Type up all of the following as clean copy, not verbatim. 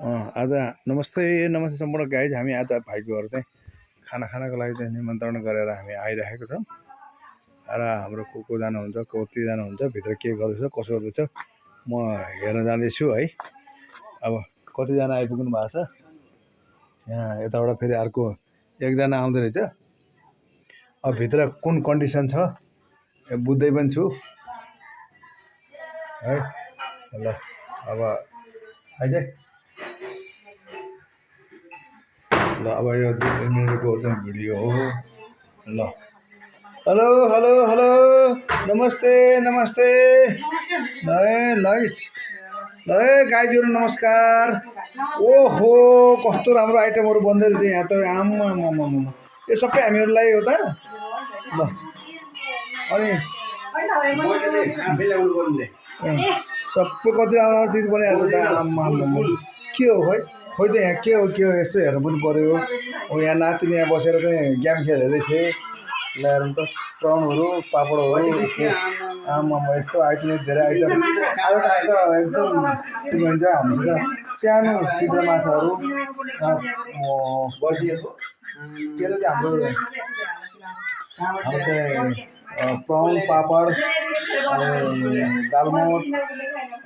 आज नमस्ते नमस्ते सम्पूर्ण गाइज। हामी आज भाइको घर चाहिँ खानाको लागि चाहिँ निमन्त्रण गरेर हामी आइरहेको छौँ र हाम्रो को जानुहुन्छ, कति जानुहुन्छ, भित्र के गर्दैछ, कसो गर्दैछ म हेर्न जाँदैछु है। अब कतिजना आइपुग्नु भएको छ यहाँ। यताबाट फेरि अर्को एकजना आउँदै रहेछ। अब भित्र कुन कन्डिसन छ बुझ्दै पनि छु है। ल अब आइज ल। अब यो 2 मिनटको चाहिँ भिडियो हो। ल हेलो हेलो हेलो नमस्ते नमस्ते ल ल गाइजहरू नमस्कार। ओहो कस्तो राम्रो आइटमहरू बन्दै रहेछ यहाँ त। आम्मामामा यो सबै हामीहरूलाई हो त। ल अनि सबै कति राम्रो चिज बनाइहाल्छ त। आम्मामामा के हो खोइ खोइ त यहाँ के हो यस्तो हेर्नु पनि पर्यो। हो यहाँ नातिनी यहाँ बसेर चाहिँ गेम खेल्दै थिएँ। ल्याएर त प्राउनहरू पापडहरू आमामा यस्तो आइटम धेरै आइटम। आज त एकदम के भन्छ हामीसित सानो सिद्रा माछाहरू के अरे हाम्रो चाहिँ प्राउन पापड अनि दालमोट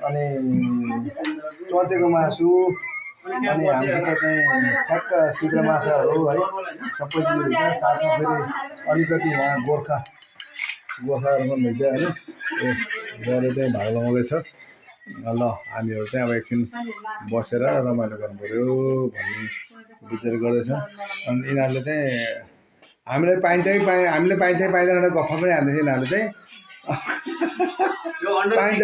अनि चचेको मासु अनि हामीसित चाहिँ ठ्याक्क सिद्रा माछाहरू है सबै चिजहरू छ। साथमा फेरि अलिकति यहाँ गोर्खाहरू पनि रहेछ होइन। गएर चाहिँ भाग लगाउँदैछ। ल हामीहरू चाहिँ अब एकछिन बसेर रमाइलो गर्नु पऱ्यो भन्ने विचार गर्दैछ। अनि यिनीहरूले चाहिँ हामीले पाइन्छ कि पाइँदैन गफ पनि हान्दैछ। यिनीहरूले चाहिँ पाइन्छ,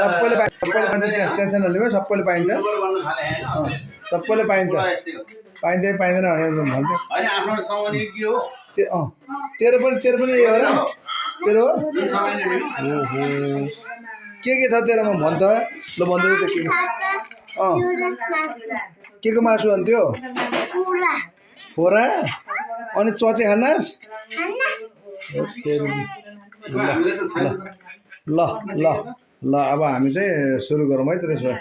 सबैले पाइन्छ, टेन्सन नलिनु, सबैले पाइन्छ, सबैले पाइन्छ कि पाइँदैन भनेर भन्छ। तेरो पनि यो हो र? तेरो हो? ओहो के छ तेरोमा भन् त। ल भन्दै त के को मासु भन्थ्यो? पोरा अनि चचे खानास्। ल ल ल ल अब हामी चाहिँ सुरु गरौँ है त त्यसो भए।